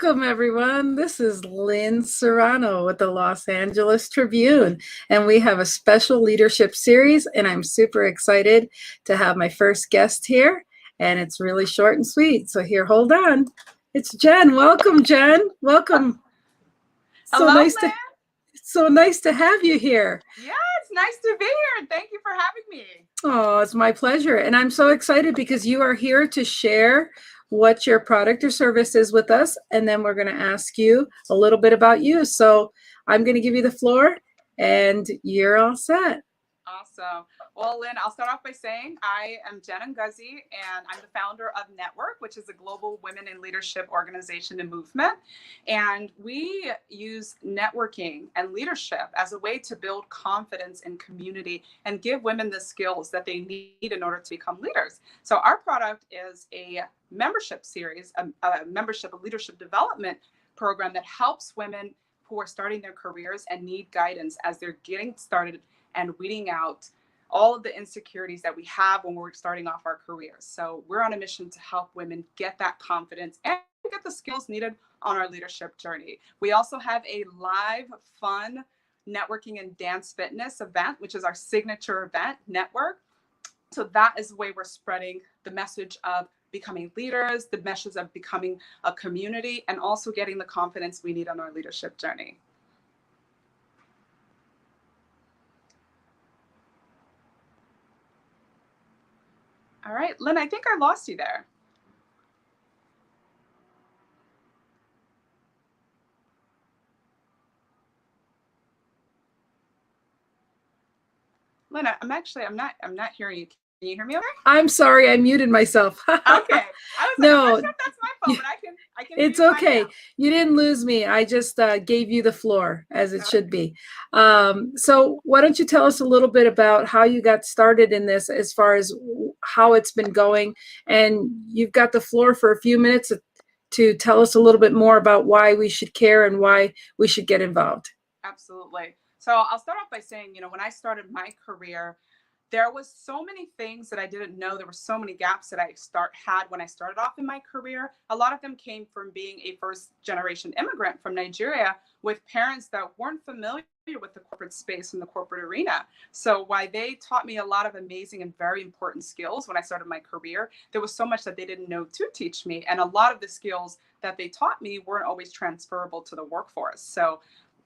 Welcome, everyone. This is Lynn Serrano with the Los Angeles Tribune, and we have a special leadership series, and I'm super excited to have my first guest here, and it's really short and sweet. So here, hold on. It's Jen. Welcome, Jen. Welcome. So Hello, nice Lynn. so nice to have you here. Yeah, it's nice to be here. Thank you for having me. Oh, it's my pleasure. And I'm so excited because you are here to share what your product or service is with us. And then we're going to ask you a little bit about you. So I'm going to give you the floor and you're all set. Awesome. Well, Lynn, I'll start off by saying I am Jen Ngozi, and I'm the founder of Network, which is a global women in leadership organization and movement. And we use networking and leadership as a way to build confidence in community and give women the skills that they need in order to become leaders. So our product is a membership series, a membership, a leadership development program that helps women who are starting their careers and need guidance as they're getting started and weeding out all of the insecurities that we have when we're starting off our careers. So we're on a mission to help women get that confidence and get the skills needed on our leadership journey. We also have a live, fun networking and dance fitness event, which is our signature event, Network. So that is the way we're spreading the message of becoming leaders, the message of becoming a community, and also getting the confidence we need on our leadership journey. All right, Lynn, I think I lost you there. Lynn, I'm not hearing you. Can you hear me okay? I'm sorry, I muted myself. Okay. I was like, No, I'm not sure if that's my fault, but I can it's hear you fine okay. now. You didn't lose me. I just gave you the floor as it should be. So why don't you tell us a little bit about how you got started in this as far as how it's been going? And you've got the floor for a few minutes to tell us a little bit more about why we should care and why we should get involved. Absolutely. So I'll start off by saying, when I started my career, there was so many things that I didn't know. There were so many gaps that I had when I started off in my career. A lot of them came from being a first generation immigrant from Nigeria with parents that weren't familiar with the corporate space and the corporate arena. So while they taught me a lot of amazing and very important skills when I started my career, there was so much that they didn't know to teach me. And a lot of the skills that they taught me weren't always transferable to the workforce. So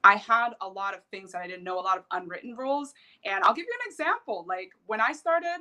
I had a lot of things that I didn't know, a lot of unwritten rules. And I'll give you an example. Like when I started,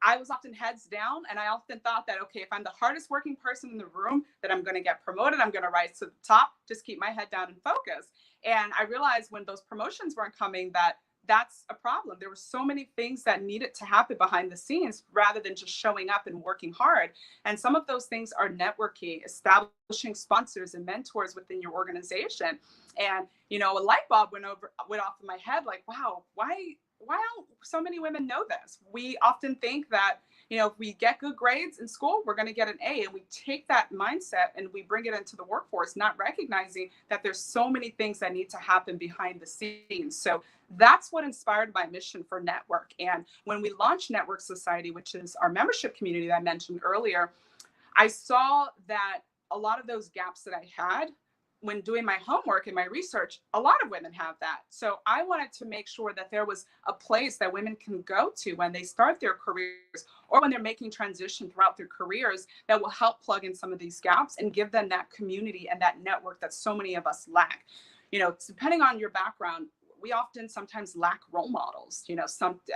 I was often heads down, and I often thought that, okay, if I'm the hardest working person in the room, that I'm going to get promoted, I'm going to rise to the top, just keep my head down and focus. And I realized when those promotions weren't coming that that's a problem. There were so many things that needed to happen behind the scenes rather than just showing up and working hard. And some of those things are networking, establishing sponsors and mentors within your organization. And, a light bulb went off in my head, like, wow, why don't so many women know this? We often think that, if we get good grades in school, we're going to get an A, and we take that mindset and we bring it into the workforce, not recognizing that there's so many things that need to happen behind the scenes. So that's what inspired my mission for Network. And when we launched Network Society, which is our membership community that I mentioned earlier, I saw that a lot of those gaps that I had when doing my homework and my research, a lot of women have that. So I wanted to make sure that there was a place that women can go to when they start their careers or when they're making transition throughout their careers that will help plug in some of these gaps and give them that community and that network that so many of us lack. Depending on your background, we often sometimes lack role models.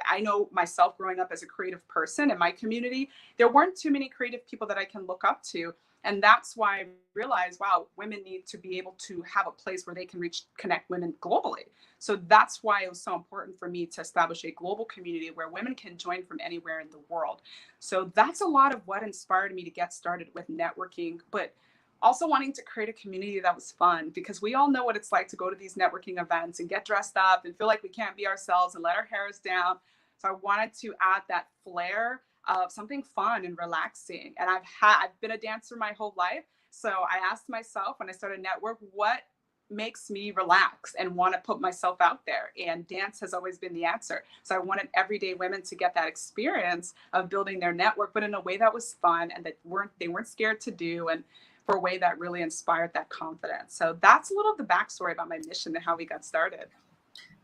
I know myself growing up as a creative person in my community, there weren't too many creative people that I can look up to. And that's why I realized, wow, women need to be able to have a place where they can connect women globally. So that's why it was so important for me to establish a global community where women can join from anywhere in the world. So that's a lot of what inspired me to get started with networking, but also wanting to create a community that was fun, because we all know what it's like to go to these networking events and get dressed up and feel like we can't be ourselves and let our hairs down. So I wanted to add that flair of something fun and relaxing. And I've been a dancer my whole life. So I asked myself when I started Network, what makes me relax and want to put myself out there? And dance has always been the answer. So I wanted everyday women to get that experience of building their network, but in a way that was fun and that they weren't scared to do. And for a way that really inspired that confidence. So that's a little of the backstory about my mission and how we got started.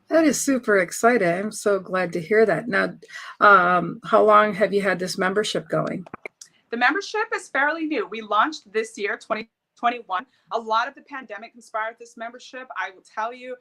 That is super exciting. I'm so glad to hear that. Now, how long have you had this membership going? The membership is fairly new. We launched this year, 2021. A lot of the pandemic inspired this membership. I will tell you,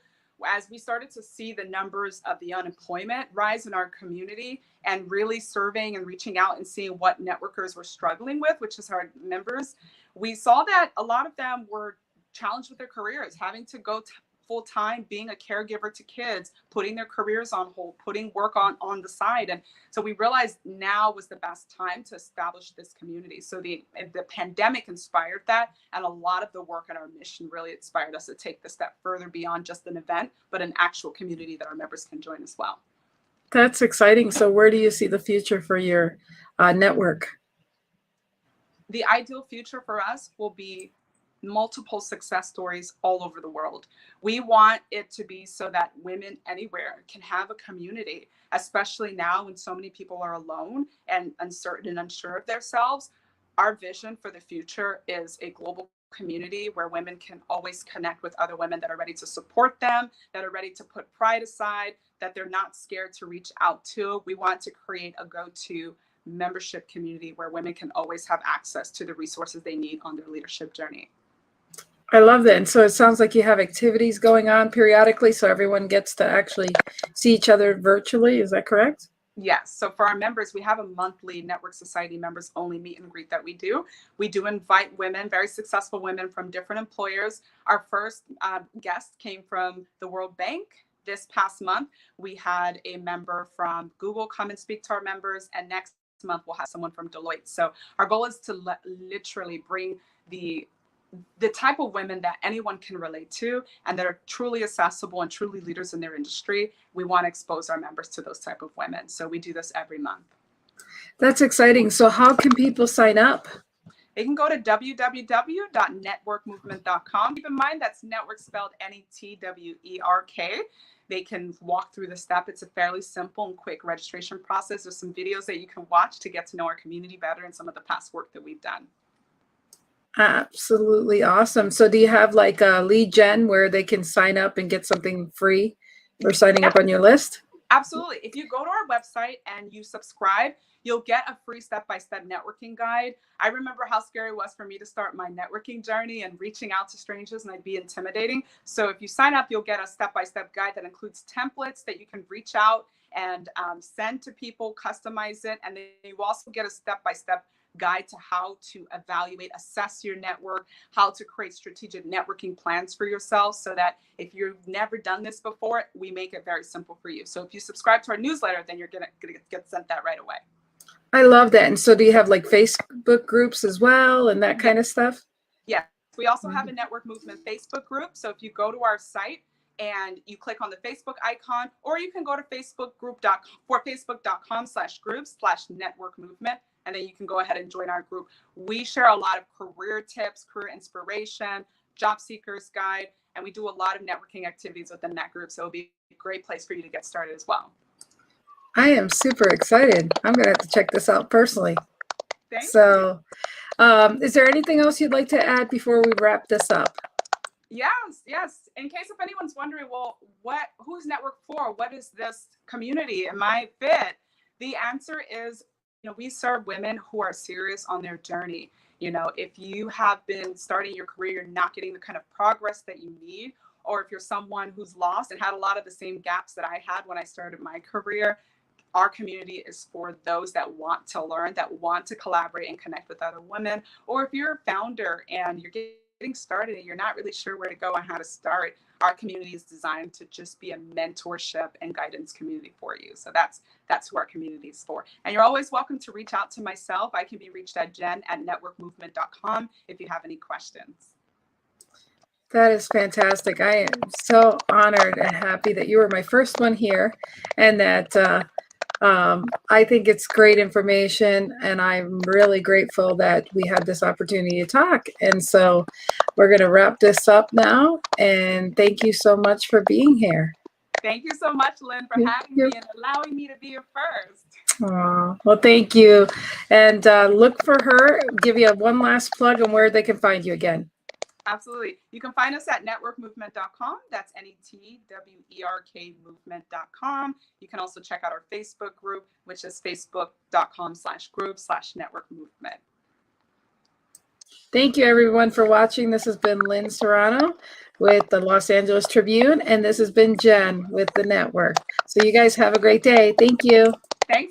as we started to see the numbers of the unemployment rise in our community and really surveying and reaching out and seeing what networkers were struggling with, which is our members, we saw that a lot of them were challenged with their careers, having to go full time, being a caregiver to kids, putting their careers on hold, putting work on the side. And so we realized now was the best time to establish this community. So the pandemic inspired that. And a lot of the work and our mission really inspired us to take the step further beyond just an event, but an actual community that our members can join as well. That's exciting. So where do you see the future for your network? The ideal future for us will be multiple success stories all over the world. We want it to be so that women anywhere can have a community, especially now when so many people are alone and uncertain and unsure of themselves. Our vision for the future is a global community where women can always connect with other women that are ready to support them, that are ready to put pride aside, that they're not scared to reach out to. We want to create a go-to membership community where women can always have access to the resources they need on their leadership journey. I love that. And so it sounds like you have activities going on periodically so everyone gets to actually see each other virtually. Is that correct? Yes. So for our members, we have a monthly Network Society members only meet and greet that we do. We do invite women, very successful women from different employers. Our first guest came from the World Bank. This past month, we had a member from Google come and speak to our members. And next month, we'll have someone from Deloitte. So our goal is to literally bring the type of women that anyone can relate to and that are truly accessible and truly leaders in their industry. We want to expose our members to those type of women. So we do this every month. That's exciting. So how can people sign up? They can go to www.networkmovement.com. Keep in mind that's network spelled Netwerk. They can walk through the step. It's a fairly simple and quick registration process. There's some videos that you can watch to get to know our community better and some of the past work that we've done. Absolutely awesome. So do you have like a lead gen where they can sign up and get something free for signing up on your list? Absolutely. If you go to our website and you subscribe, you'll get a free step-by-step networking guide. I remember how scary it was for me to start my networking journey and reaching out to strangers, and I'd be intimidating. So if you sign up, you'll get a step-by-step guide that includes templates that you can reach out and send to people, customize it. And then you also get a step-by-step guide to how to evaluate, assess your network, how to create strategic networking plans for yourself so that if you've never done this before, we make it very simple for you. So if you subscribe to our newsletter, then you're gonna get sent that right away. I love that. And so do you have like Facebook groups as well and that kind of stuff? Yes. We also have a Network Movement Facebook group. So if you go to our site and you click on the Facebook icon, or you can go to facebook.com/groups/network movement. And then you can go ahead and join our group. We share a lot of career tips, career inspiration, job seekers guide, and we do a lot of networking activities within that group. So it'll be a great place for you to get started as well. I am super excited. I'm going to have to check this out personally. Thank you. Is there anything else you'd like to add before we wrap this up? Yes. In case if anyone's wondering, well, who's Network for? What is this community? Am I fit? The answer is, we serve women who are serious on their journey. If you have been starting your career, you're not getting the kind of progress that you need, or if you're someone who's lost and had a lot of the same gaps that I had when I started my career, our community is for those that want to learn, that want to collaborate and connect with other women. Or if you're a founder and you're getting started and you're not really sure where to go and how to start, our community is designed to just be a mentorship and guidance community for you. So that's who our community is for. And you're always welcome to reach out to myself. I can be reached at jen@networkmovement.com if you have any questions. That is fantastic. I am so honored and happy that you were my first one here, and that I think it's great information, and I'm really grateful that we had this opportunity to talk. And so we're going to wrap this up now, and thank you so much for being here. Thank you so much, Lynn, for having me and allowing me to be your first. Aw, well, thank you. And look for her. Give you one last plug on where they can find you again. Absolutely. You can find us at networkmovement.com. That's NETWERK movement.com. You can also check out our Facebook group, which is facebook.com/group/networkmovement. Thank you, everyone, for watching. This has been Lynn Serrano with the Los Angeles Tribune, and this has been Jen with the network. So you guys have a great day. Thank you.